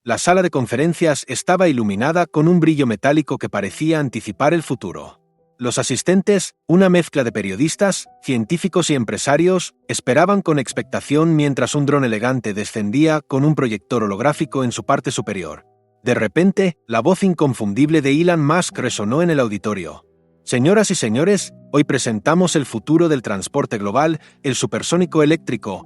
La sala de conferencias estaba iluminada con un brillo metálico que parecía anticipar el futuro. Los asistentes, una mezcla de periodistas, científicos y empresarios, esperaban con expectación mientras un dron elegante descendía con un proyector holográfico en su parte superior. De repente, la voz inconfundible de Elon Musk resonó en el auditorio. Señoras y señores, hoy presentamos el futuro del transporte global, el supersónico eléctrico.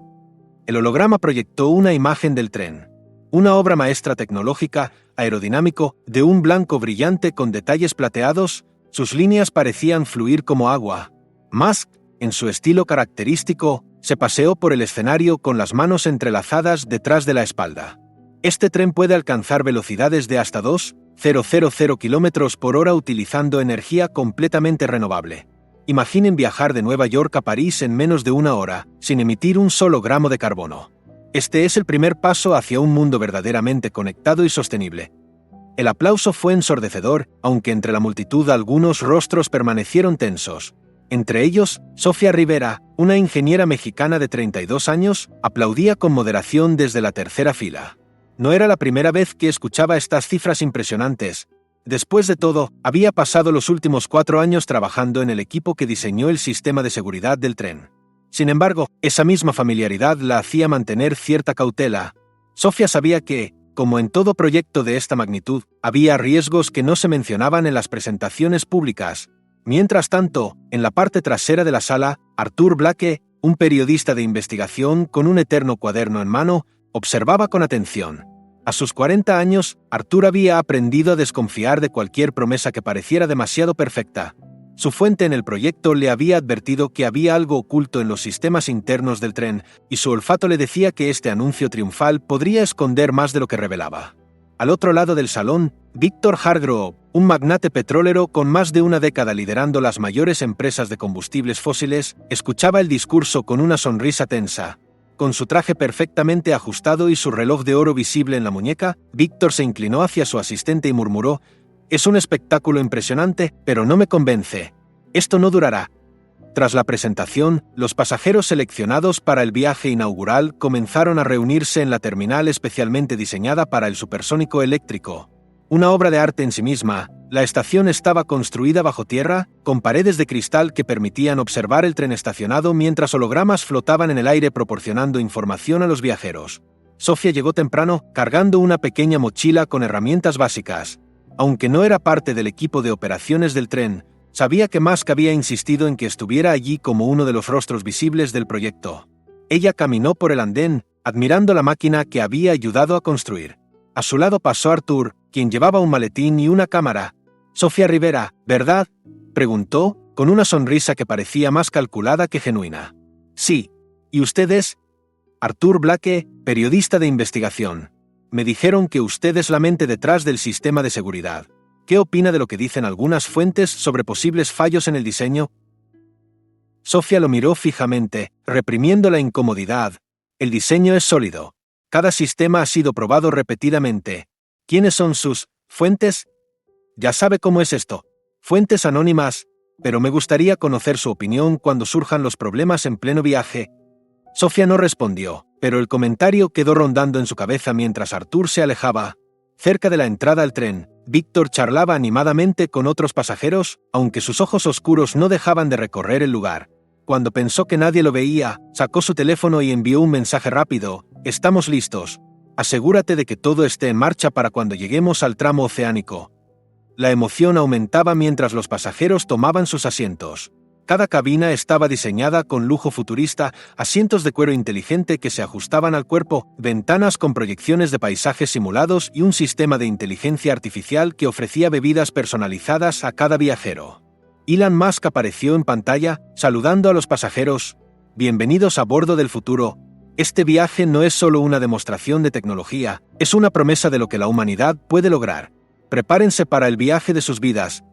El holograma proyectó una imagen del tren. Una obra maestra tecnológica, aerodinámico, de un blanco brillante con detalles plateados. Sus líneas parecían fluir como agua. Musk, en su estilo característico, se paseó por el escenario con las manos entrelazadas detrás de la espalda. Este tren puede alcanzar velocidades de hasta 2,000 km por hora utilizando energía completamente renovable. Imaginen viajar de Nueva York a París en menos de una hora, sin emitir un solo gramo de carbono. Este es el primer paso hacia un mundo verdaderamente conectado y sostenible. El aplauso fue ensordecedor, aunque entre la multitud algunos rostros permanecieron tensos. Entre ellos, Sofía Rivera, una ingeniera mexicana de 32 años, aplaudía con moderación desde la tercera fila. No era la primera vez que escuchaba estas cifras impresionantes. Después de todo, había pasado los últimos 4 años trabajando en el equipo que diseñó el sistema de seguridad del tren. Sin embargo, esa misma familiaridad la hacía mantener cierta cautela. Sofía sabía que, como en todo proyecto de esta magnitud, había riesgos que no se mencionaban en las presentaciones públicas. Mientras tanto, en la parte trasera de la sala, Arthur Blake, un periodista de investigación con un eterno cuaderno en mano, observaba con atención. A sus 40 años, Arthur había aprendido a desconfiar de cualquier promesa que pareciera demasiado perfecta. Su fuente en el proyecto le había advertido que había algo oculto en los sistemas internos del tren, y su olfato le decía que este anuncio triunfal podría esconder más de lo que revelaba. Al otro lado del salón, Victor Hargrove, un magnate petrolero con más de una década liderando las mayores empresas de combustibles fósiles, escuchaba el discurso con una sonrisa tensa. Con su traje perfectamente ajustado y su reloj de oro visible en la muñeca, Victor se inclinó hacia su asistente y murmuró: «Es un espectáculo impresionante, pero no me convence. Esto no durará». Tras la presentación, los pasajeros seleccionados para el viaje inaugural comenzaron a reunirse en la terminal especialmente diseñada para el supersónico eléctrico. Una obra de arte en sí misma, la estación estaba construida bajo tierra, con paredes de cristal que permitían observar el tren estacionado mientras hologramas flotaban en el aire proporcionando información a los viajeros. Sofía llegó temprano, cargando una pequeña mochila con herramientas básicas. Aunque no era parte del equipo de operaciones del tren, sabía que Musk había insistido en que estuviera allí como uno de los rostros visibles del proyecto. Ella caminó por el andén, admirando la máquina que había ayudado a construir. A su lado pasó Arthur, quien llevaba un maletín y una cámara. «Sofía Rivera, ¿verdad?», preguntó, con una sonrisa que parecía más calculada que genuina. «Sí. ¿Y usted es?» «Arthur Blake, periodista de investigación. Me dijeron que usted es la mente detrás del sistema de seguridad. ¿Qué opina de lo que dicen algunas fuentes sobre posibles fallos en el diseño?» Sofía lo miró fijamente, reprimiendo la incomodidad. «El diseño es sólido. Cada sistema ha sido probado repetidamente. ¿Quiénes son sus fuentes?» «Ya sabe cómo es esto. Fuentes anónimas, pero me gustaría conocer su opinión cuando surjan los problemas en pleno viaje». Sofía no respondió, pero el comentario quedó rondando en su cabeza mientras Arthur se alejaba. Cerca de la entrada al tren, Víctor charlaba animadamente con otros pasajeros, aunque sus ojos oscuros no dejaban de recorrer el lugar. Cuando pensó que nadie lo veía, sacó su teléfono y envió un mensaje rápido: «Estamos listos. Asegúrate de que todo esté en marcha para cuando lleguemos al tramo oceánico». La emoción aumentaba mientras los pasajeros tomaban sus asientos. Cada cabina estaba diseñada con lujo futurista, asientos de cuero inteligente que se ajustaban al cuerpo, ventanas con proyecciones de paisajes simulados y un sistema de inteligencia artificial que ofrecía bebidas personalizadas a cada viajero. Elon Musk apareció en pantalla, saludando a los pasajeros. «Bienvenidos a bordo del futuro. Este viaje no es solo una demostración de tecnología, es una promesa de lo que la humanidad puede lograr. Prepárense para el viaje de sus vidas».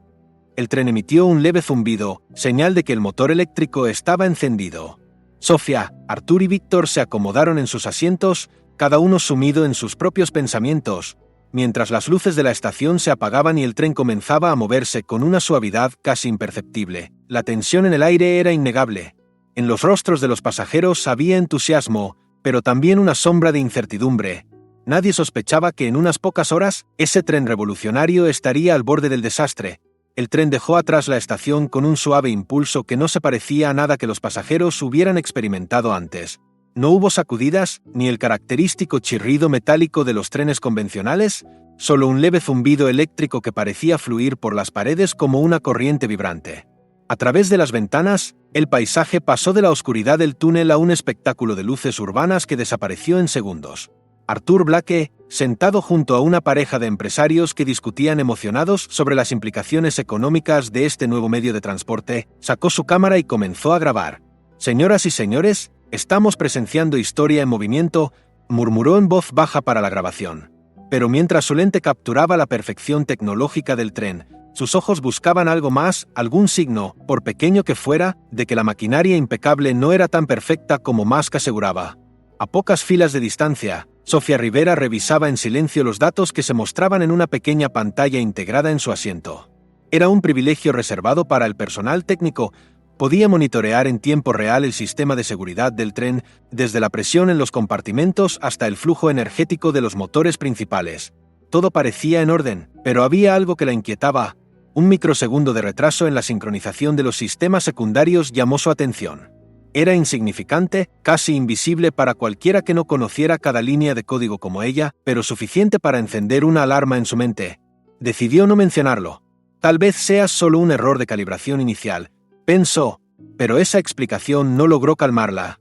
El tren emitió un leve zumbido, señal de que el motor eléctrico estaba encendido. Sofía, Arthur y Víctor se acomodaron en sus asientos, cada uno sumido en sus propios pensamientos, mientras las luces de la estación se apagaban y el tren comenzaba a moverse con una suavidad casi imperceptible. La tensión en el aire era innegable. En los rostros de los pasajeros había entusiasmo, pero también una sombra de incertidumbre. Nadie sospechaba que en unas pocas horas, ese tren revolucionario estaría al borde del desastre. El tren dejó atrás la estación con un suave impulso que no se parecía a nada que los pasajeros hubieran experimentado antes. No hubo sacudidas, ni el característico chirrido metálico de los trenes convencionales, solo un leve zumbido eléctrico que parecía fluir por las paredes como una corriente vibrante. A través de las ventanas, el paisaje pasó de la oscuridad del túnel a un espectáculo de luces urbanas que desapareció en segundos. Arthur Blake, sentado junto a una pareja de empresarios que discutían emocionados sobre las implicaciones económicas de este nuevo medio de transporte, sacó su cámara y comenzó a grabar. «Señoras y señores, estamos presenciando historia en movimiento», murmuró en voz baja para la grabación. Pero mientras su lente capturaba la perfección tecnológica del tren, sus ojos buscaban algo más, algún signo, por pequeño que fuera, de que la maquinaria impecable no era tan perfecta como Musk aseguraba. A pocas filas de distancia, Sofía Rivera revisaba en silencio los datos que se mostraban en una pequeña pantalla integrada en su asiento. Era un privilegio reservado para el personal técnico. Podía monitorear en tiempo real el sistema de seguridad del tren, desde la presión en los compartimentos hasta el flujo energético de los motores principales. Todo parecía en orden, pero había algo que la inquietaba. Un microsegundo de retraso en la sincronización de los sistemas secundarios llamó su atención. Era insignificante, casi invisible para cualquiera que no conociera cada línea de código como ella, pero suficiente para encender una alarma en su mente. Decidió no mencionarlo. Tal vez sea solo un error de calibración inicial, pensó, pero esa explicación no logró calmarla.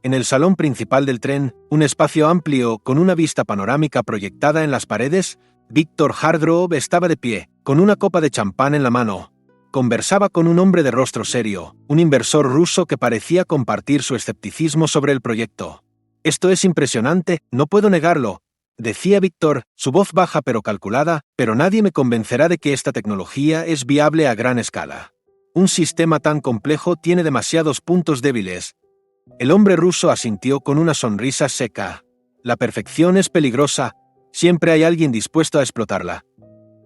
En el salón principal del tren, un espacio amplio con una vista panorámica proyectada en las paredes, Victor Hargrove estaba de pie, con una copa de champán en la mano. Conversaba con un hombre de rostro serio, un inversor ruso que parecía compartir su escepticismo sobre el proyecto. «Esto es impresionante, no puedo negarlo», decía Víctor, su voz baja pero calculada, «pero nadie me convencerá de que esta tecnología es viable a gran escala. Un sistema tan complejo tiene demasiados puntos débiles». El hombre ruso asintió con una sonrisa seca. «La perfección es peligrosa, siempre hay alguien dispuesto a explotarla».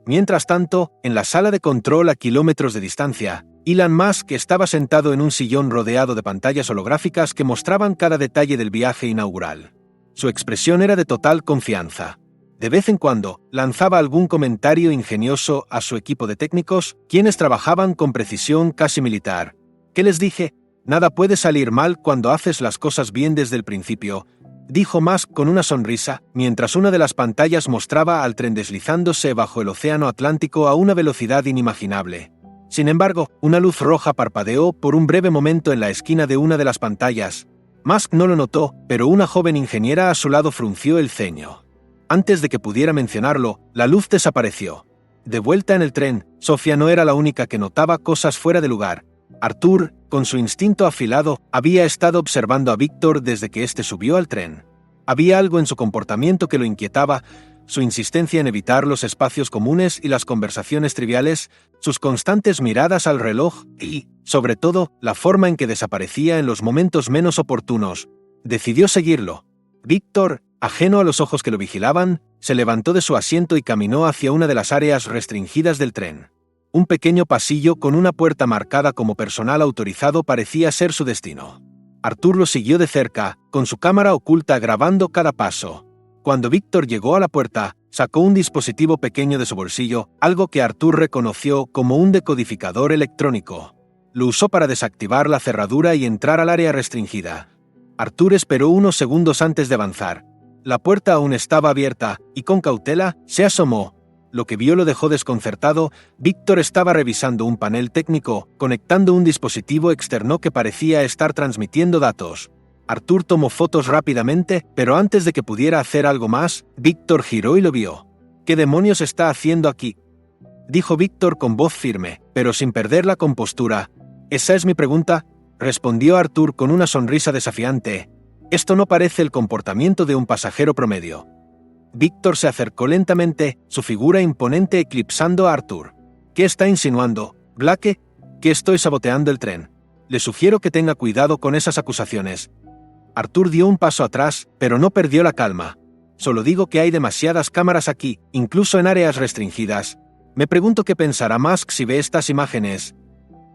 Mientras tanto, en la sala de control a kilómetros de distancia, Elon Musk estaba sentado en un sillón rodeado de pantallas holográficas que mostraban cada detalle del viaje inaugural. Su expresión era de total confianza. De vez en cuando, lanzaba algún comentario ingenioso a su equipo de técnicos, quienes trabajaban con precisión casi militar. «¿Qué les dije? Nada puede salir mal cuando haces las cosas bien desde el principio», dijo Musk con una sonrisa, mientras una de las pantallas mostraba al tren deslizándose bajo el océano Atlántico a una velocidad inimaginable. Sin embargo, una luz roja parpadeó por un breve momento en la esquina de una de las pantallas. Musk no lo notó, pero una joven ingeniera a su lado frunció el ceño. Antes de que pudiera mencionarlo, la luz desapareció. De vuelta en el tren, Sofía no era la única que notaba cosas fuera de lugar. Arthur, con su instinto afilado, había estado observando a Víctor desde que éste subió al tren. Había algo en su comportamiento que lo inquietaba, su insistencia en evitar los espacios comunes y las conversaciones triviales, sus constantes miradas al reloj y, sobre todo, la forma en que desaparecía en los momentos menos oportunos. Decidió seguirlo. Víctor, ajeno a los ojos que lo vigilaban, se levantó de su asiento y caminó hacia una de las áreas restringidas del tren. Un pequeño pasillo con una puerta marcada como personal autorizado parecía ser su destino. Arthur lo siguió de cerca, con su cámara oculta grabando cada paso. Cuando Víctor llegó a la puerta, sacó un dispositivo pequeño de su bolsillo, algo que Arthur reconoció como un decodificador electrónico. Lo usó para desactivar la cerradura y entrar al área restringida. Arthur esperó unos segundos antes de avanzar. La puerta aún estaba abierta, y con cautela, se asomó. Lo que vio lo dejó desconcertado. Víctor estaba revisando un panel técnico, conectando un dispositivo externo que parecía estar transmitiendo datos. Arthur tomó fotos rápidamente, pero antes de que pudiera hacer algo más, Víctor giró y lo vio. «¿Qué demonios está haciendo aquí?», dijo Víctor con voz firme, pero sin perder la compostura. «Esa es mi pregunta», respondió Arthur con una sonrisa desafiante. «Esto no parece el comportamiento de un pasajero promedio». Víctor se acercó lentamente, su figura imponente eclipsando a Arthur. «¿Qué está insinuando, Blake? ¿Que estoy saboteando el tren? Le sugiero que tenga cuidado con esas acusaciones». Arthur dio un paso atrás, pero no perdió la calma. «Solo digo que hay demasiadas cámaras aquí, incluso en áreas restringidas. Me pregunto qué pensará Musk si ve estas imágenes».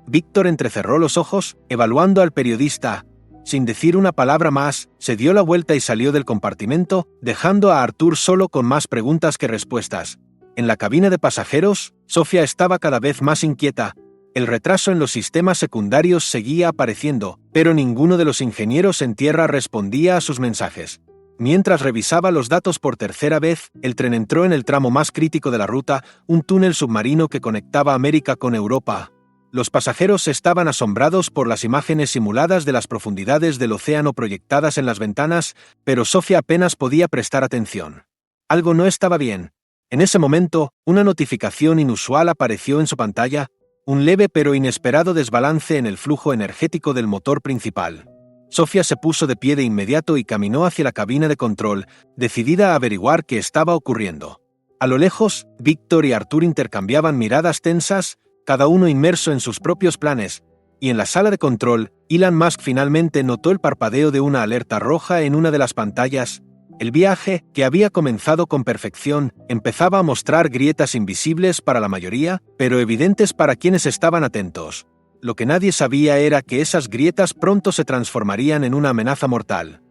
Víctor entrecerró los ojos, evaluando al periodista. sin decir una palabra más, se dio la vuelta y salió del compartimento, dejando a Arthur solo con más preguntas que respuestas. En la cabina de pasajeros, Sofía estaba cada vez más inquieta. El retraso en los sistemas secundarios seguía apareciendo, pero ninguno de los ingenieros en tierra respondía a sus mensajes. Mientras revisaba los datos por tercera vez, el tren entró en el tramo más crítico de la ruta, un túnel submarino que conectaba América con Europa. Los pasajeros estaban asombrados por las imágenes simuladas de las profundidades del océano proyectadas en las ventanas, pero Sofía apenas podía prestar atención. Algo no estaba bien. En ese momento, una notificación inusual apareció en su pantalla, un leve pero inesperado desbalance en el flujo energético del motor principal. Sofía se puso de pie de inmediato y caminó hacia la cabina de control, decidida a averiguar qué estaba ocurriendo. A lo lejos, Víctor y Arthur intercambiaban miradas tensas, cada uno inmerso en sus propios planes, y en la sala de control, Elon Musk finalmente notó el parpadeo de una alerta roja en una de las pantallas. El viaje, que había comenzado con perfección, empezaba a mostrar grietas invisibles para la mayoría, pero evidentes para quienes estaban atentos. Lo que nadie sabía era que esas grietas pronto se transformarían en una amenaza mortal.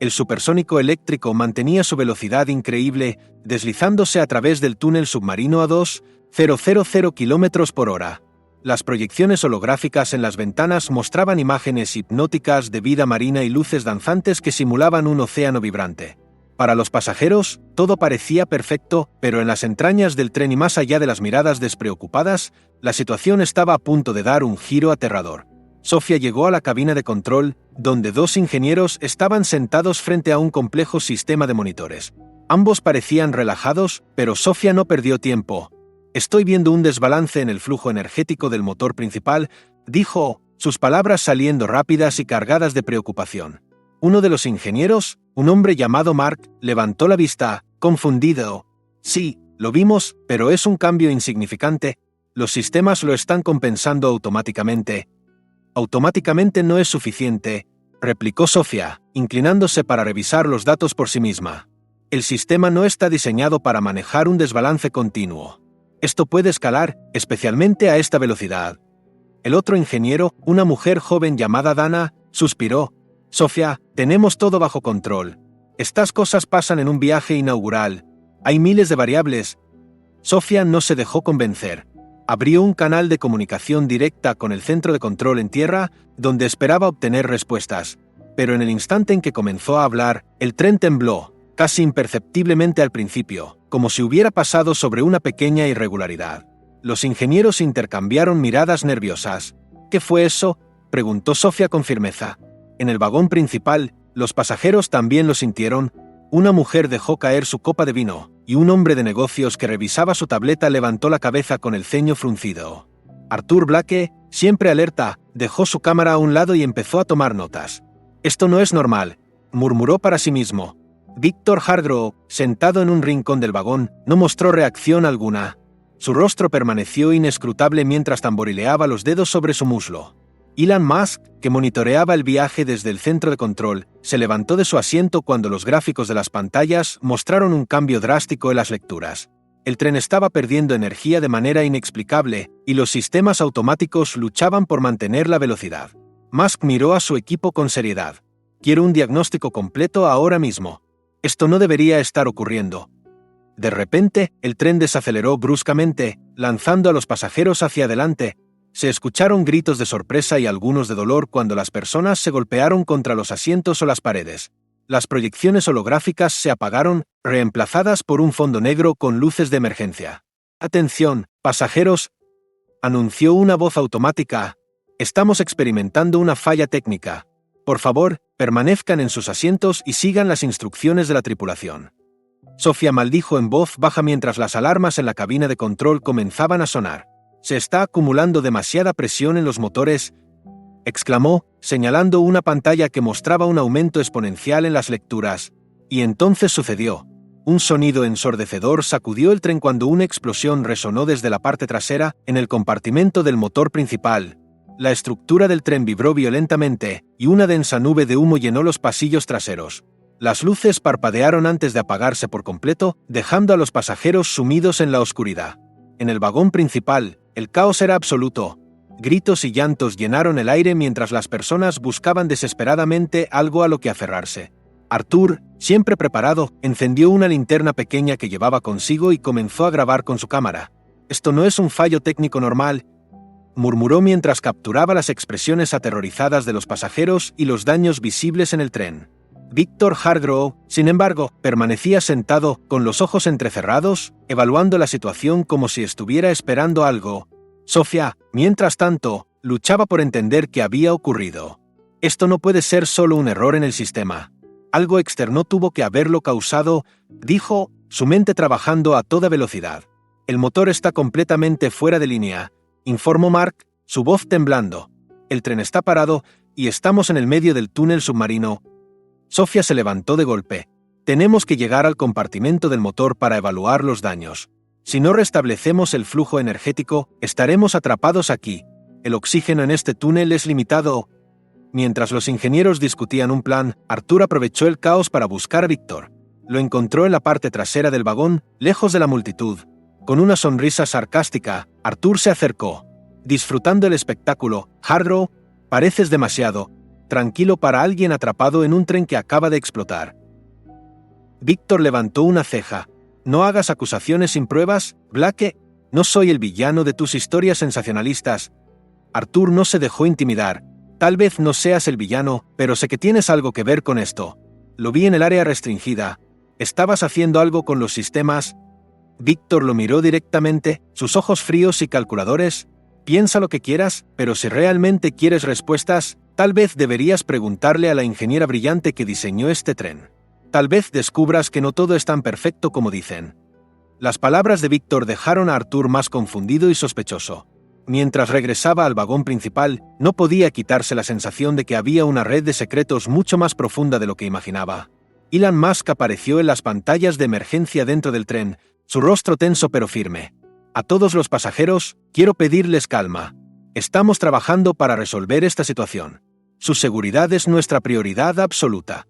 El supersónico eléctrico mantenía su velocidad increíble, deslizándose a través del túnel submarino a 2,000 km por hora. Las proyecciones holográficas en las ventanas mostraban imágenes hipnóticas de vida marina y luces danzantes que simulaban un océano vibrante. Para los pasajeros, todo parecía perfecto, pero en las entrañas del tren y más allá de las miradas despreocupadas, la situación estaba a punto de dar un giro aterrador. Sofía llegó a la cabina de control, donde dos ingenieros estaban sentados frente a un complejo sistema de monitores. Ambos parecían relajados, pero Sofía no perdió tiempo. «Estoy viendo un desbalance en el flujo energético del motor principal», dijo, sus palabras saliendo rápidas y cargadas de preocupación. Uno de los ingenieros, un hombre llamado Mark, levantó la vista, confundido. «Sí, lo vimos, pero es un cambio insignificante. Los sistemas lo están compensando automáticamente». «Automáticamente no es suficiente», replicó Sofía, inclinándose para revisar los datos por sí misma. «El sistema no está diseñado para manejar un desbalance continuo. Esto puede escalar, especialmente a esta velocidad». El otro ingeniero, una mujer joven llamada Dana, suspiró. «Sofía, tenemos todo bajo control. Estas cosas pasan en un viaje inaugural. Hay miles de variables». Sofía no se dejó convencer. Abrió un canal de comunicación directa con el centro de control en tierra, donde esperaba obtener respuestas. Pero en el instante en que comenzó a hablar, el tren tembló, casi imperceptiblemente al principio, como si hubiera pasado sobre una pequeña irregularidad. Los ingenieros intercambiaron miradas nerviosas. «¿Qué fue eso?», preguntó Sofía con firmeza. En el vagón principal, los pasajeros también lo sintieron. Una mujer dejó caer su copa de vino, y un hombre de negocios que revisaba su tableta levantó la cabeza con el ceño fruncido. Arthur Blake, siempre alerta, dejó su cámara a un lado y empezó a tomar notas. «Esto no es normal», murmuró para sí mismo. Víctor Hargrove, sentado en un rincón del vagón, no mostró reacción alguna. Su rostro permaneció inescrutable mientras tamborileaba los dedos sobre su muslo. Elon Musk, que monitoreaba el viaje desde el centro de control, se levantó de su asiento cuando los gráficos de las pantallas mostraron un cambio drástico en las lecturas. El tren estaba perdiendo energía de manera inexplicable, y los sistemas automáticos luchaban por mantener la velocidad. Musk miró a su equipo con seriedad. «Quiero un diagnóstico completo ahora mismo. Esto no debería estar ocurriendo». De repente, el tren desaceleró bruscamente, lanzando a los pasajeros hacia adelante. Se escucharon gritos de sorpresa y algunos de dolor cuando las personas se golpearon contra los asientos o las paredes. Las proyecciones holográficas se apagaron, reemplazadas por un fondo negro con luces de emergencia. «Atención, pasajeros», anunció una voz automática. «Estamos experimentando una falla técnica. Por favor, permanezcan en sus asientos y sigan las instrucciones de la tripulación». Sofía maldijo en voz baja mientras las alarmas en la cabina de control comenzaban a sonar. «Se está acumulando demasiada presión en los motores», exclamó, señalando una pantalla que mostraba un aumento exponencial en las lecturas. Y entonces sucedió. Un sonido ensordecedor sacudió el tren cuando una explosión resonó desde la parte trasera, en el compartimento del motor principal. La estructura del tren vibró violentamente, y una densa nube de humo llenó los pasillos traseros. Las luces parpadearon antes de apagarse por completo, dejando a los pasajeros sumidos en la oscuridad. En el vagón principal, el caos era absoluto. Gritos y llantos llenaron el aire mientras las personas buscaban desesperadamente algo a lo que aferrarse. Arthur, siempre preparado, encendió una linterna pequeña que llevaba consigo y comenzó a grabar con su cámara. «Esto no es un fallo técnico normal», murmuró mientras capturaba las expresiones aterrorizadas de los pasajeros y los daños visibles en el tren. Victor Hardgrove, sin embargo, permanecía sentado, con los ojos entrecerrados, evaluando la situación como si estuviera esperando algo. Sofía, mientras tanto, luchaba por entender qué había ocurrido. Esto no puede ser solo un error en el sistema. Algo externo tuvo que haberlo causado, dijo, su mente trabajando a toda velocidad. El motor está completamente fuera de línea, informó Mark, su voz temblando. El tren está parado y estamos en el medio del túnel submarino. Sofía se levantó de golpe. Tenemos que llegar al compartimento del motor para evaluar los daños. Si no restablecemos el flujo energético, estaremos atrapados aquí. El oxígeno en este túnel es limitado. Mientras los ingenieros discutían un plan, Arthur aprovechó el caos para buscar a Víctor. Lo encontró en la parte trasera del vagón, lejos de la multitud. Con una sonrisa sarcástica, Arthur se acercó. Disfrutando el espectáculo, Hardgrove, pareces demasiado tranquilo para alguien atrapado en un tren que acaba de explotar. Víctor levantó una ceja. No hagas acusaciones sin pruebas, Blake. No soy el villano de tus historias sensacionalistas. Arthur no se dejó intimidar. Tal vez no seas el villano, pero sé que tienes algo que ver con esto. Lo vi en el área restringida. ¿Estabas haciendo algo con los sistemas? Víctor lo miró directamente, sus ojos fríos y calculadores. Piensa lo que quieras, pero si realmente quieres respuestas, tal vez deberías preguntarle a la ingeniera brillante que diseñó este tren. Tal vez descubras que no todo es tan perfecto como dicen. Las palabras de Víctor dejaron a Arthur más confundido y sospechoso. Mientras regresaba al vagón principal, no podía quitarse la sensación de que había una red de secretos mucho más profunda de lo que imaginaba. Elon Musk apareció en las pantallas de emergencia dentro del tren, su rostro tenso pero firme. A todos los pasajeros, quiero pedirles calma. Estamos trabajando para resolver esta situación. Su seguridad es nuestra prioridad absoluta.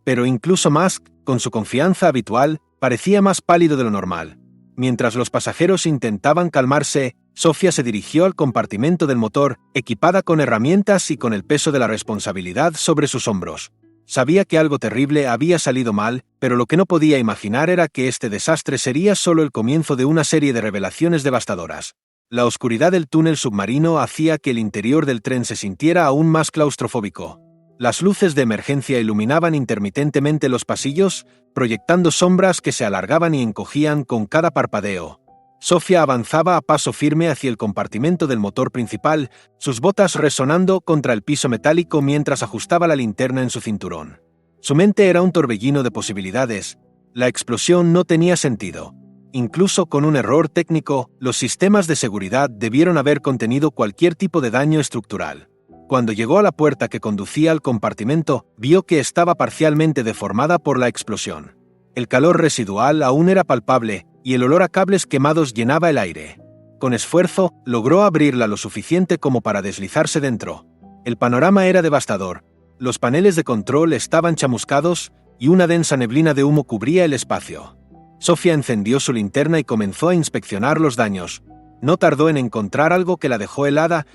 Pero incluso Musk, con su confianza habitual, parecía más pálido de lo normal. Mientras los pasajeros intentaban calmarse, Sofía se dirigió al compartimento del motor, equipada con herramientas y con el peso de la responsabilidad sobre sus hombros. Sabía que algo terrible había salido mal, pero lo que no podía imaginar era que este desastre sería solo el comienzo de una serie de revelaciones devastadoras. La oscuridad del túnel submarino hacía que el interior del tren se sintiera aún más claustrofóbico. Las luces de emergencia iluminaban intermitentemente los pasillos, proyectando sombras que se alargaban y encogían con cada parpadeo. Sofía avanzaba a paso firme hacia el compartimento del motor principal, sus botas resonando contra el piso metálico mientras ajustaba la linterna en su cinturón. Su mente era un torbellino de posibilidades. La explosión no tenía sentido. Incluso con un error técnico, los sistemas de seguridad debieron haber contenido cualquier tipo de daño estructural. Cuando llegó a la puerta que conducía al compartimento, vio que estaba parcialmente deformada por la explosión. El calor residual aún era palpable, y el olor a cables quemados llenaba el aire. Con esfuerzo, logró abrirla lo suficiente como para deslizarse dentro. El panorama era devastador. Los paneles de control estaban chamuscados, y una densa neblina de humo cubría el espacio. Sofía encendió su linterna y comenzó a inspeccionar los daños. No tardó en encontrar algo que la dejó helada,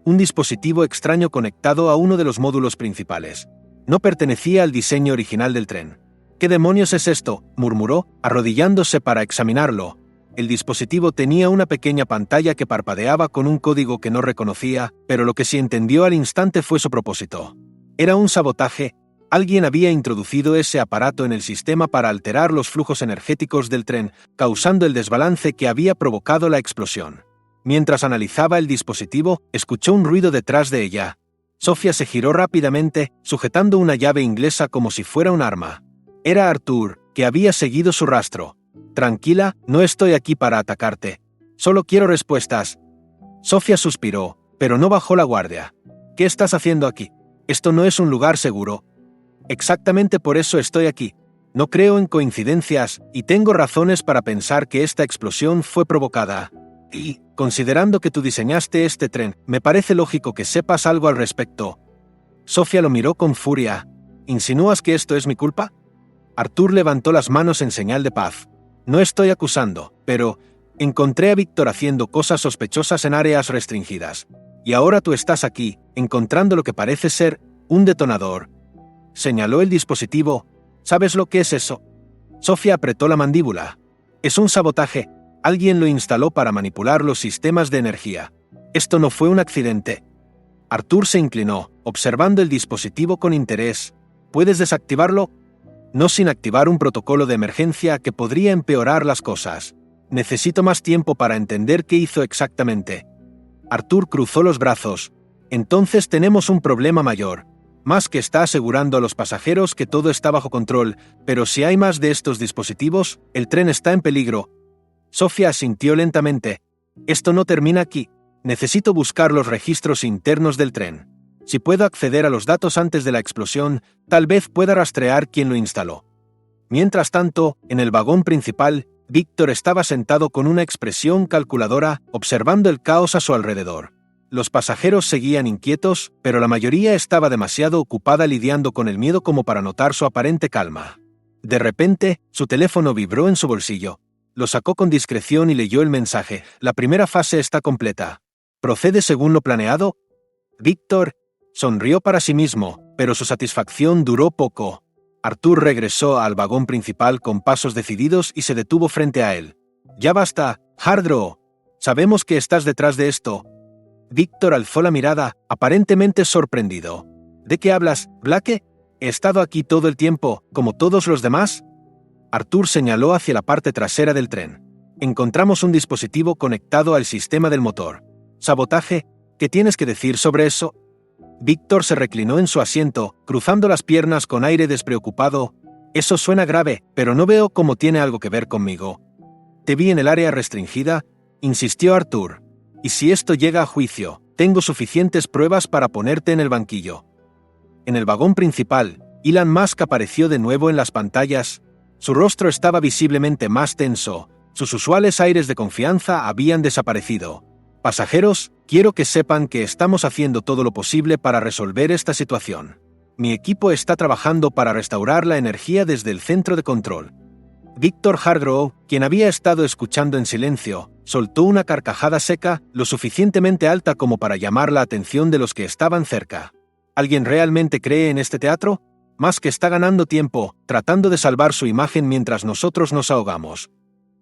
un dispositivo extraño conectado a uno de los módulos principales. No pertenecía al diseño original del tren. «¿Qué demonios es esto?», murmuró, arrodillándose para examinarlo. El dispositivo tenía una pequeña pantalla que parpadeaba con un código que no reconocía, pero lo que sí entendió al instante fue su propósito. Era un sabotaje. Alguien había introducido ese aparato en el sistema para alterar los flujos energéticos del tren, causando el desbalance que había provocado la explosión. Mientras analizaba el dispositivo, escuchó un ruido detrás de ella. Sofía se giró rápidamente, sujetando una llave inglesa como si fuera un arma. Era Arthur, que había seguido su rastro. «Tranquila, no estoy aquí para atacarte. Solo quiero respuestas». Sofía suspiró, pero no bajó la guardia. «¿Qué estás haciendo aquí? Esto no es un lugar seguro». «Exactamente por eso estoy aquí. No creo en coincidencias, y tengo razones para pensar que esta explosión fue provocada. Y, considerando que tú diseñaste este tren, me parece lógico que sepas algo al respecto». Sofía lo miró con furia. «¿Insinúas que esto es mi culpa?». Arthur levantó las manos en señal de paz. «No estoy acusando, pero encontré a Víctor haciendo cosas sospechosas en áreas restringidas. Y ahora tú estás aquí, encontrando lo que parece ser un detonador. Señaló el dispositivo. ¿Sabes lo que es eso? Sofía apretó la mandíbula. Es un sabotaje. Alguien lo instaló para manipular los sistemas de energía. Esto no fue un accidente. Arthur se inclinó, observando el dispositivo con interés. ¿Puedes desactivarlo? No sin activar un protocolo de emergencia que podría empeorar las cosas. Necesito más tiempo para entender qué hizo exactamente. Arthur cruzó los brazos. Entonces tenemos un problema mayor. Musk está asegurando a los pasajeros que todo está bajo control, pero si hay más de estos dispositivos, el tren está en peligro. Sofía asintió lentamente. Esto no termina aquí. Necesito buscar los registros internos del tren. Si puedo acceder a los datos antes de la explosión, tal vez pueda rastrear quién lo instaló. Mientras tanto, en el vagón principal, Víctor estaba sentado con una expresión calculadora, observando el caos a su alrededor. Los pasajeros seguían inquietos, pero la mayoría estaba demasiado ocupada lidiando con el miedo como para notar su aparente calma. De repente, su teléfono vibró en su bolsillo. Lo sacó con discreción y leyó el mensaje. La primera fase está completa. ¿Procede según lo planeado? Víctor sonrió para sí mismo, pero su satisfacción duró poco. Arthur regresó al vagón principal con pasos decididos y se detuvo frente a él. «Ya basta, Hardrow. Sabemos que estás detrás de esto». Víctor alzó la mirada, aparentemente sorprendido. «¿De qué hablas, Blake? He estado aquí todo el tiempo, como todos los demás». Arthur señaló hacia la parte trasera del tren. «Encontramos un dispositivo conectado al sistema del motor. ¿Sabotaje? ¿Qué tienes que decir sobre eso?» Víctor se reclinó en su asiento, cruzando las piernas con aire despreocupado. «Eso suena grave, pero no veo cómo tiene algo que ver conmigo». «Te vi en el área restringida», insistió Arthur. «Y si esto llega a juicio, tengo suficientes pruebas para ponerte en el banquillo». En el vagón principal, Elon Musk apareció de nuevo en las pantallas. Su rostro estaba visiblemente más tenso. Sus usuales aires de confianza habían desaparecido. «Pasajeros, quiero que sepan que estamos haciendo todo lo posible para resolver esta situación. Mi equipo está trabajando para restaurar la energía desde el centro de control». Víctor Hardrow, quien había estado escuchando en silencio, soltó una carcajada seca, lo suficientemente alta como para llamar la atención de los que estaban cerca. ¿Alguien realmente cree en este teatro? Musk está ganando tiempo, tratando de salvar su imagen mientras nosotros nos ahogamos.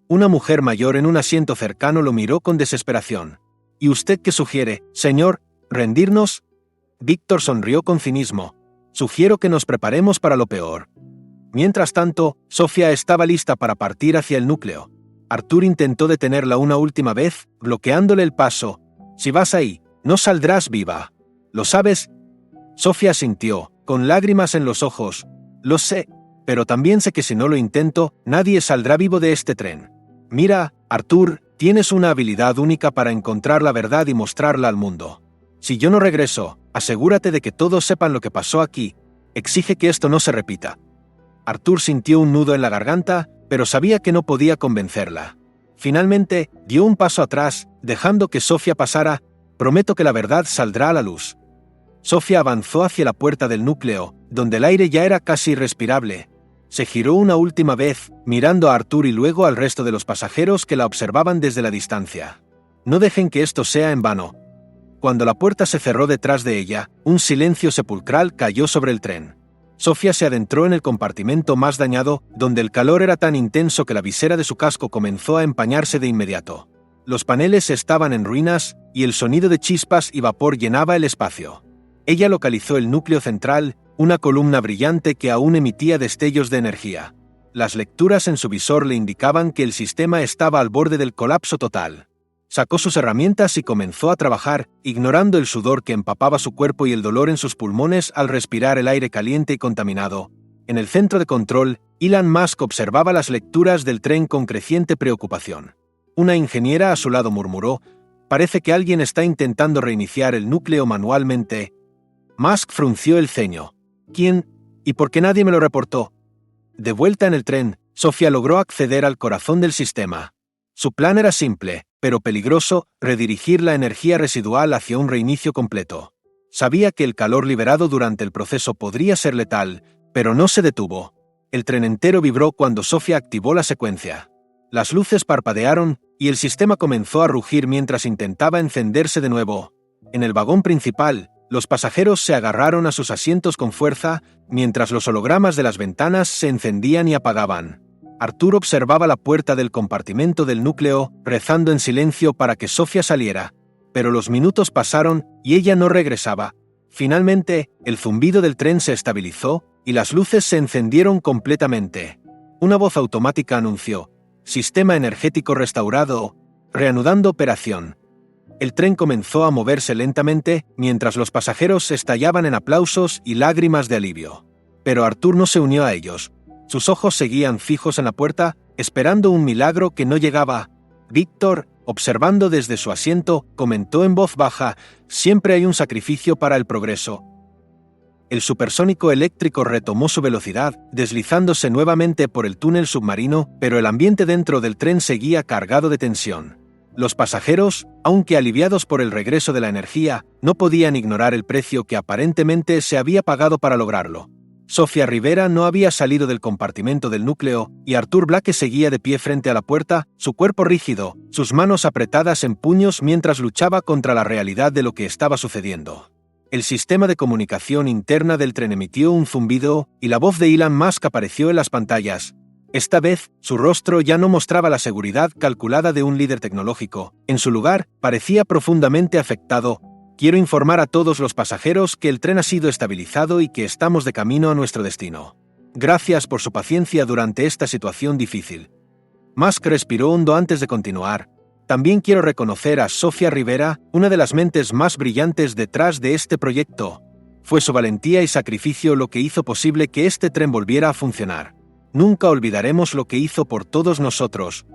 Una mujer mayor en un asiento cercano lo miró con desesperación. ¿Y usted qué sugiere, señor? ¿Rendirnos? Víctor sonrió con cinismo. Sugiero que nos preparemos para lo peor. Mientras tanto, Sofía estaba lista para partir hacia el núcleo. Arthur intentó detenerla una última vez, bloqueándole el paso. «Si vas ahí, no saldrás viva. ¿Lo sabes?» Sofía asintió, con lágrimas en los ojos. «Lo sé, pero también sé que si no lo intento, nadie saldrá vivo de este tren. Mira, Arthur, tienes una habilidad única para encontrar la verdad y mostrarla al mundo. Si yo no regreso, asegúrate de que todos sepan lo que pasó aquí. Exige que esto no se repita». Arthur sintió un nudo en la garganta, pero sabía que no podía convencerla. Finalmente, dio un paso atrás, dejando que Sofía pasara. «Prometo que la verdad saldrá a la luz». Sofía avanzó hacia la puerta del núcleo, donde el aire ya era casi irrespirable. Se giró una última vez, mirando a Arthur y luego al resto de los pasajeros que la observaban desde la distancia. «No dejen que esto sea en vano». Cuando la puerta se cerró detrás de ella, un silencio sepulcral cayó sobre el tren. Sofía se adentró en el compartimento más dañado, donde el calor era tan intenso que la visera de su casco comenzó a empañarse de inmediato. Los paneles estaban en ruinas, y el sonido de chispas y vapor llenaba el espacio. Ella localizó el núcleo central, una columna brillante que aún emitía destellos de energía. Las lecturas en su visor le indicaban que el sistema estaba al borde del colapso total. Sacó sus herramientas y comenzó a trabajar, ignorando el sudor que empapaba su cuerpo y el dolor en sus pulmones al respirar el aire caliente y contaminado. En el centro de control, Elon Musk observaba las lecturas del tren con creciente preocupación. Una ingeniera a su lado murmuró: «Parece que alguien está intentando reiniciar el núcleo manualmente». Musk frunció el ceño. «¿Quién? ¿Y por qué nadie me lo reportó?» De vuelta en el tren, Sofía logró acceder al corazón del sistema. Su plan era simple, pero peligroso: redirigir la energía residual hacia un reinicio completo. Sabía que el calor liberado durante el proceso podría ser letal, pero no se detuvo. El tren entero vibró cuando Sofía activó la secuencia. Las luces parpadearon, y el sistema comenzó a rugir mientras intentaba encenderse de nuevo. En el vagón principal, los pasajeros se agarraron a sus asientos con fuerza, mientras los hologramas de las ventanas se encendían y apagaban. Arthur observaba la puerta del compartimento del núcleo, rezando en silencio para que Sofía saliera. Pero los minutos pasaron y ella no regresaba. Finalmente, el zumbido del tren se estabilizó y las luces se encendieron completamente. Una voz automática anunció: «Sistema energético restaurado, reanudando operación». El tren comenzó a moverse lentamente mientras los pasajeros estallaban en aplausos y lágrimas de alivio. Pero Arthur no se unió a ellos. Sus ojos seguían fijos en la puerta, esperando un milagro que no llegaba. Víctor, observando desde su asiento, comentó en voz baja: «Siempre hay un sacrificio para el progreso». El supersónico eléctrico retomó su velocidad, deslizándose nuevamente por el túnel submarino, pero el ambiente dentro del tren seguía cargado de tensión. Los pasajeros, aunque aliviados por el regreso de la energía, no podían ignorar el precio que aparentemente se había pagado para lograrlo. Sofía Rivera no había salido del compartimento del núcleo y Arthur Blake seguía de pie frente a la puerta, su cuerpo rígido, sus manos apretadas en puños mientras luchaba contra la realidad de lo que estaba sucediendo. El sistema de comunicación interna del tren emitió un zumbido y la voz de Elon Musk apareció en las pantallas. Esta vez, su rostro ya no mostraba la seguridad calculada de un líder tecnológico. En su lugar, parecía profundamente afectado. «Quiero informar a todos los pasajeros que el tren ha sido estabilizado y que estamos de camino a nuestro destino. Gracias por su paciencia durante esta situación difícil». Musk respiró hondo antes de continuar. «También quiero reconocer a Sofía Rivera, una de las mentes más brillantes detrás de este proyecto. Fue su valentía y sacrificio lo que hizo posible que este tren volviera a funcionar. Nunca olvidaremos lo que hizo por todos nosotros».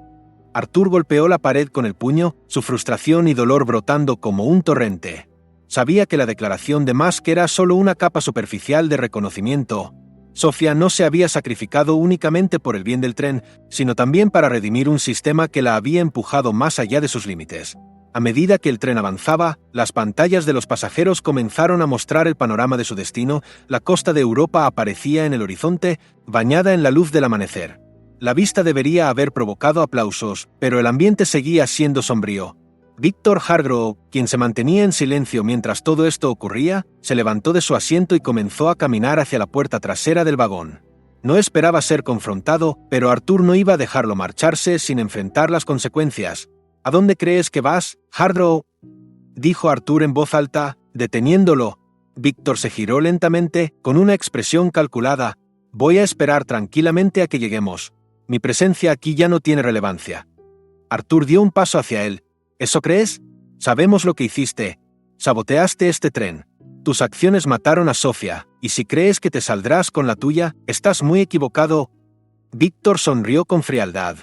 Arthur golpeó la pared con el puño, su frustración y dolor brotando como un torrente. Sabía que la declaración de Musk era solo una capa superficial de reconocimiento. Sofía no se había sacrificado únicamente por el bien del tren, sino también para redimir un sistema que la había empujado más allá de sus límites. A medida que el tren avanzaba, las pantallas de los pasajeros comenzaron a mostrar el panorama de su destino. La costa de Europa aparecía en el horizonte, bañada en la luz del amanecer. La vista debería haber provocado aplausos, pero el ambiente seguía siendo sombrío. Víctor Hargrove, quien se mantenía en silencio mientras todo esto ocurría, se levantó de su asiento y comenzó a caminar hacia la puerta trasera del vagón. No esperaba ser confrontado, pero Arthur no iba a dejarlo marcharse sin enfrentar las consecuencias. «¿A dónde crees que vas, Hargrove?», dijo Arthur en voz alta, deteniéndolo. Víctor se giró lentamente, con una expresión calculada. «Voy a esperar tranquilamente a que lleguemos. Mi presencia aquí ya no tiene relevancia». Arthur dio un paso hacia él. «¿Eso crees? Sabemos lo que hiciste. Saboteaste este tren. Tus acciones mataron a Sofía, y si crees que te saldrás con la tuya, estás muy equivocado». Víctor sonrió con frialdad.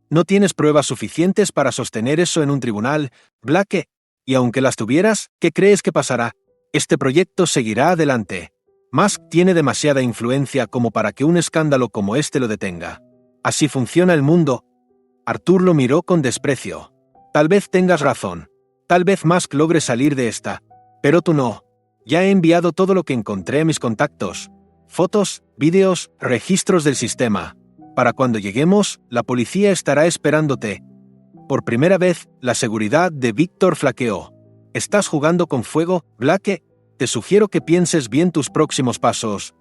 «No tienes pruebas suficientes para sostener eso en un tribunal, Blake. Y aunque las tuvieras, ¿qué crees que pasará? Este proyecto seguirá adelante. Musk tiene demasiada influencia como para que un escándalo como este lo detenga. Así funciona el mundo». Arthur lo miró con desprecio. «Tal vez tengas razón. Tal vez Musk logre salir de esta. Pero tú no. Ya he enviado todo lo que encontré a mis contactos. Fotos, vídeos, registros del sistema. Para cuando lleguemos, la policía estará esperándote». Por primera vez, la seguridad de Víctor flaqueó. «¿Estás jugando con fuego, Blake? Te sugiero que pienses bien tus próximos pasos».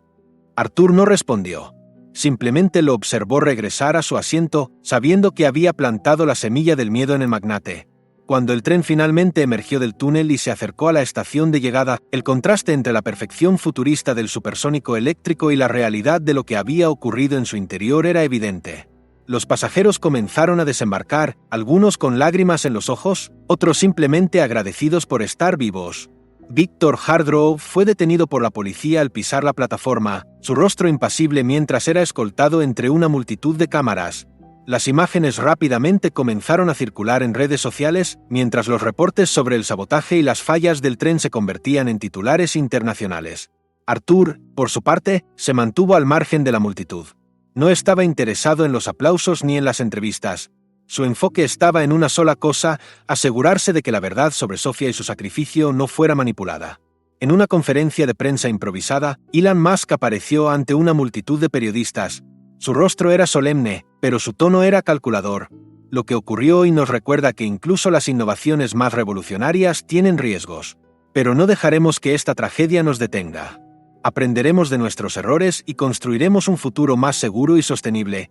Arthur no respondió. Simplemente lo observó regresar a su asiento, sabiendo que había plantado la semilla del miedo en el magnate. Cuando el tren finalmente emergió del túnel y se acercó a la estación de llegada, el contraste entre la perfección futurista del supersónico eléctrico y la realidad de lo que había ocurrido en su interior era evidente. Los pasajeros comenzaron a desembarcar, algunos con lágrimas en los ojos, otros simplemente agradecidos por estar vivos. Víctor Hargrove fue detenido por la policía al pisar la plataforma, su rostro impasible mientras era escoltado entre una multitud de cámaras. Las imágenes rápidamente comenzaron a circular en redes sociales, mientras los reportes sobre el sabotaje y las fallas del tren se convertían en titulares internacionales. Arthur, por su parte, se mantuvo al margen de la multitud. No estaba interesado en los aplausos ni en las entrevistas. Su enfoque estaba en una sola cosa: asegurarse de que la verdad sobre Sofía y su sacrificio no fuera manipulada. En una conferencia de prensa improvisada, Elon Musk apareció ante una multitud de periodistas. Su rostro era solemne, pero su tono era calculador. Lo que ocurrió hoy nos recuerda que incluso las innovaciones más revolucionarias tienen riesgos. Pero no dejaremos que esta tragedia nos detenga. Aprenderemos de nuestros errores y construiremos un futuro más seguro y sostenible.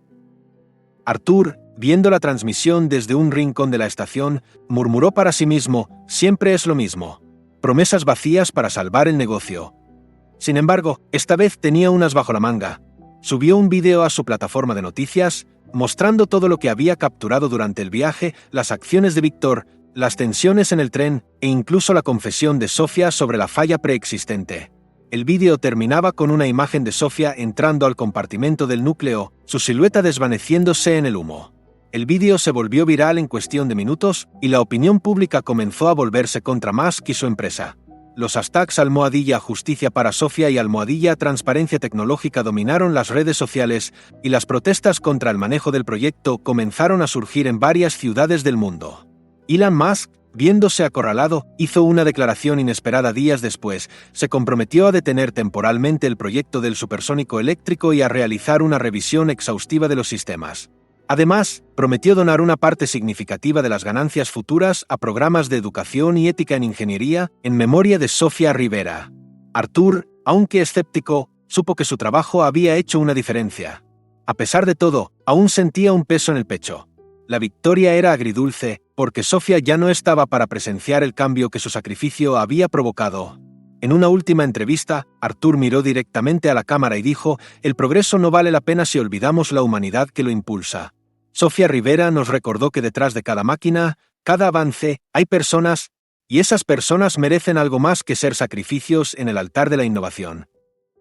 Artur, viendo la transmisión desde un rincón de la estación, murmuró para sí mismo: siempre es lo mismo. Promesas vacías para salvar el negocio. Sin embargo, esta vez tenía unas bajo la manga. Subió un vídeo a su plataforma de noticias, mostrando todo lo que había capturado durante el viaje, las acciones de Víctor, las tensiones en el tren e incluso la confesión de Sofía sobre la falla preexistente. El vídeo terminaba con una imagen de Sofía entrando al compartimento del núcleo, su silueta desvaneciéndose en el humo. El vídeo se volvió viral en cuestión de minutos y la opinión pública comenzó a volverse contra Musk y su empresa. Los hashtags #Justicia para Sofía y #Transparencia Tecnológica dominaron las redes sociales y las protestas contra el manejo del proyecto comenzaron a surgir en varias ciudades del mundo. Elon Musk, viéndose acorralado, hizo una declaración inesperada días después. Se comprometió a detener temporalmente el proyecto del supersónico eléctrico y a realizar una revisión exhaustiva de los sistemas. Además, prometió donar una parte significativa de las ganancias futuras a programas de educación y ética en ingeniería en memoria de Sofía Rivera. Artur, aunque escéptico, supo que su trabajo había hecho una diferencia. A pesar de todo, aún sentía un peso en el pecho. La victoria era agridulce, porque Sofía ya no estaba para presenciar el cambio que su sacrificio había provocado. En una última entrevista, Artur miró directamente a la cámara y dijo: «El progreso no vale la pena si olvidamos la humanidad que lo impulsa». Sofía Rivera nos recordó que detrás de cada máquina, cada avance, hay personas, y esas personas merecen algo más que ser sacrificios en el altar de la innovación.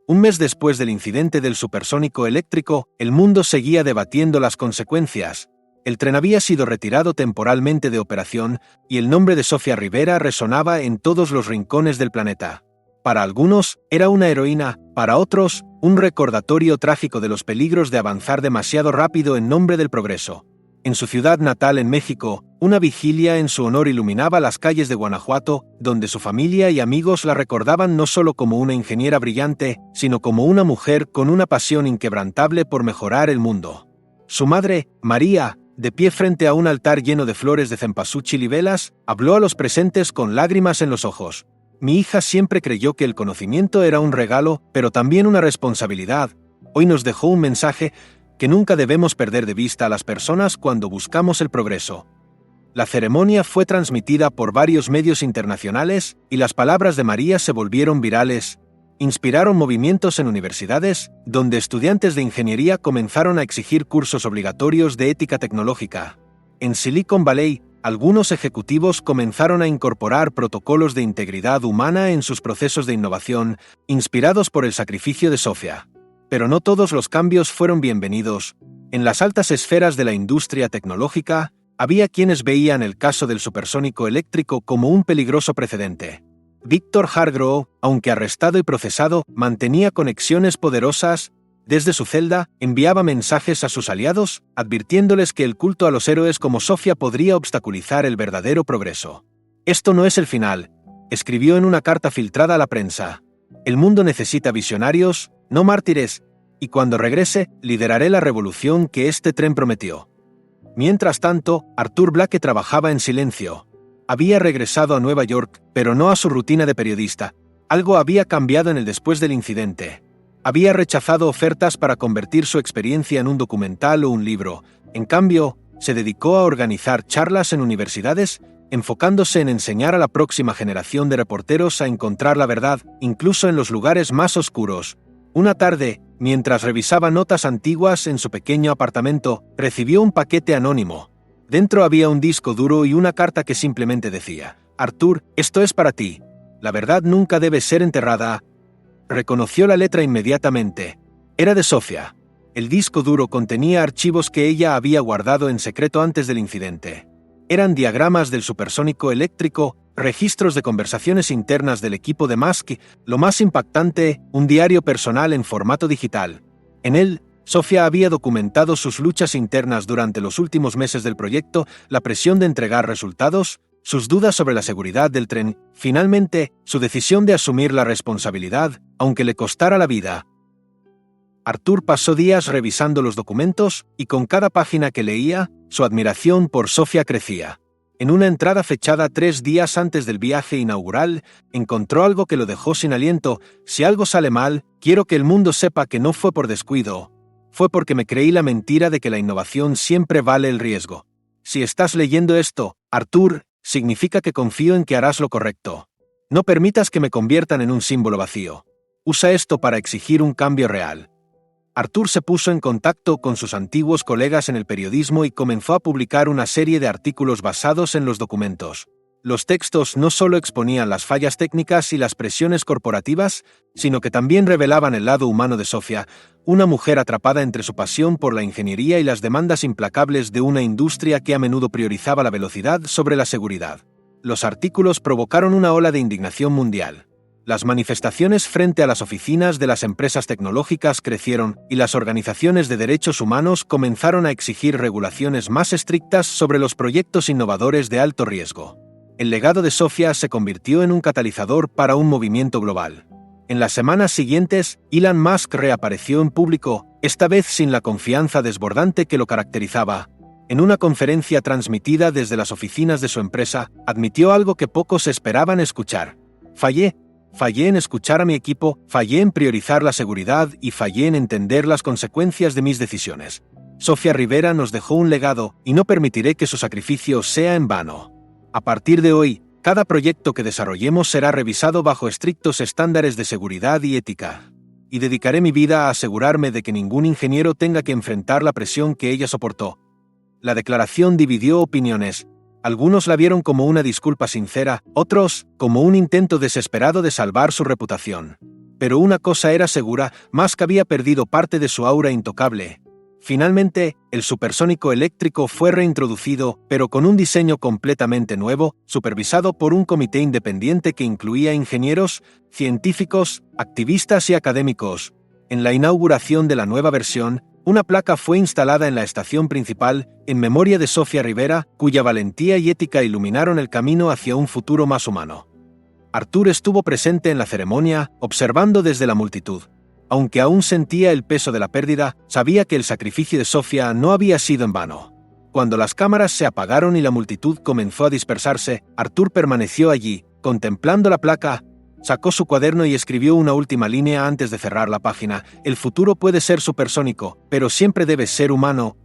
Un mes después del incidente del supersónico eléctrico, el mundo seguía debatiendo las consecuencias. El tren había sido retirado temporalmente de operación y el nombre de Sofía Rivera resonaba en todos los rincones del planeta. Para algunos, era una heroína, para otros, un recordatorio trágico de los peligros de avanzar demasiado rápido en nombre del progreso. En su ciudad natal en México, una vigilia en su honor iluminaba las calles de Guanajuato, donde su familia y amigos la recordaban no solo como una ingeniera brillante, sino como una mujer con una pasión inquebrantable por mejorar el mundo. Su madre, María, de pie frente a un altar lleno de flores de cempasúchil y velas, habló a los presentes con lágrimas en los ojos. «Mi hija siempre creyó que el conocimiento era un regalo, pero también una responsabilidad. Hoy nos dejó un mensaje que nunca debemos perder de vista a las personas cuando buscamos el progreso». La ceremonia fue transmitida por varios medios internacionales y las palabras de María se volvieron virales. Inspiraron movimientos en universidades, donde estudiantes de ingeniería comenzaron a exigir cursos obligatorios de ética tecnológica. En Silicon Valley, algunos ejecutivos comenzaron a incorporar protocolos de integridad humana en sus procesos de innovación, inspirados por el sacrificio de Sofía. Pero no todos los cambios fueron bienvenidos. En las altas esferas de la industria tecnológica, había quienes veían el caso del supersónico eléctrico como un peligroso precedente. Víctor Hargrove, aunque arrestado y procesado, mantenía conexiones poderosas. Desde su celda, enviaba mensajes a sus aliados, advirtiéndoles que el culto a los héroes como Sofía podría obstaculizar el verdadero progreso. «Esto no es el final», escribió en una carta filtrada a la prensa. «El mundo necesita visionarios, no mártires, y cuando regrese, lideraré la revolución que este tren prometió». Mientras tanto, Artur Blake trabajaba en silencio. Había regresado a Nueva York, pero no a su rutina de periodista. Algo había cambiado en él después del incidente. Había rechazado ofertas para convertir su experiencia en un documental o un libro. En cambio, se dedicó a organizar charlas en universidades, enfocándose en enseñar a la próxima generación de reporteros a encontrar la verdad, incluso en los lugares más oscuros. Una tarde, mientras revisaba notas antiguas en su pequeño apartamento, recibió un paquete anónimo. Dentro había un disco duro y una carta que simplemente decía: «Artur, esto es para ti. La verdad nunca debe ser enterrada». Reconoció la letra inmediatamente. Era de Sofía. El disco duro contenía archivos que ella había guardado en secreto antes del incidente. Eran diagramas del supersónico eléctrico, registros de conversaciones internas del equipo de Musk y, lo más impactante, un diario personal en formato digital. En él, Sofía había documentado sus luchas internas durante los últimos meses del proyecto, la presión de entregar resultados, sus dudas sobre la seguridad del tren, finalmente, su decisión de asumir la responsabilidad, aunque le costara la vida. Artur pasó días revisando los documentos y con cada página que leía, su admiración por Sofía crecía. En una entrada fechada 3 días antes del viaje inaugural, encontró algo que lo dejó sin aliento. Si algo sale mal, quiero que el mundo sepa que no fue por descuido. Fue porque me creí la mentira de que la innovación siempre vale el riesgo. Si estás leyendo esto, Arthur, significa que confío en que harás lo correcto. No permitas que me conviertan en un símbolo vacío. Usa esto para exigir un cambio real. Arthur se puso en contacto con sus antiguos colegas en el periodismo y comenzó a publicar una serie de artículos basados en los documentos. Los textos no solo exponían las fallas técnicas y las presiones corporativas, sino que también revelaban el lado humano de Sofia, una mujer atrapada entre su pasión por la ingeniería y las demandas implacables de una industria que a menudo priorizaba la velocidad sobre la seguridad. Los artículos provocaron una ola de indignación mundial. Las manifestaciones frente a las oficinas de las empresas tecnológicas crecieron y las organizaciones de derechos humanos comenzaron a exigir regulaciones más estrictas sobre los proyectos innovadores de alto riesgo. El legado de Sofia se convirtió en un catalizador para un movimiento global. En las semanas siguientes, Elon Musk reapareció en público, esta vez sin la confianza desbordante que lo caracterizaba. En una conferencia transmitida desde las oficinas de su empresa, admitió algo que pocos esperaban escuchar. Fallé en escuchar a mi equipo, fallé en priorizar la seguridad y fallé en entender las consecuencias de mis decisiones. Sofia Rivera nos dejó un legado y no permitiré que su sacrificio sea en vano. A partir de hoy, cada proyecto que desarrollemos será revisado bajo estrictos estándares de seguridad y ética. Y dedicaré mi vida a asegurarme de que ningún ingeniero tenga que enfrentar la presión que ella soportó. La declaración dividió opiniones. Algunos la vieron como una disculpa sincera, otros como un intento desesperado de salvar su reputación. Pero una cosa era segura, Musk había perdido parte de su aura intocable. Finalmente, el supersónico eléctrico fue reintroducido, pero con un diseño completamente nuevo, supervisado por un comité independiente que incluía ingenieros, científicos, activistas y académicos. En la inauguración de la nueva versión, una placa fue instalada en la estación principal, en memoria de Sofia Rivera, cuya valentía y ética iluminaron el camino hacia un futuro más humano. Arthur estuvo presente en la ceremonia, observando desde la multitud. Aunque aún sentía el peso de la pérdida, sabía que el sacrificio de Sofia no había sido en vano. Cuando las cámaras se apagaron y la multitud comenzó a dispersarse, Arthur permaneció allí, contemplando la placa. Sacó su cuaderno y escribió una última línea antes de cerrar la página. El futuro puede ser supersónico, pero siempre debe ser humano,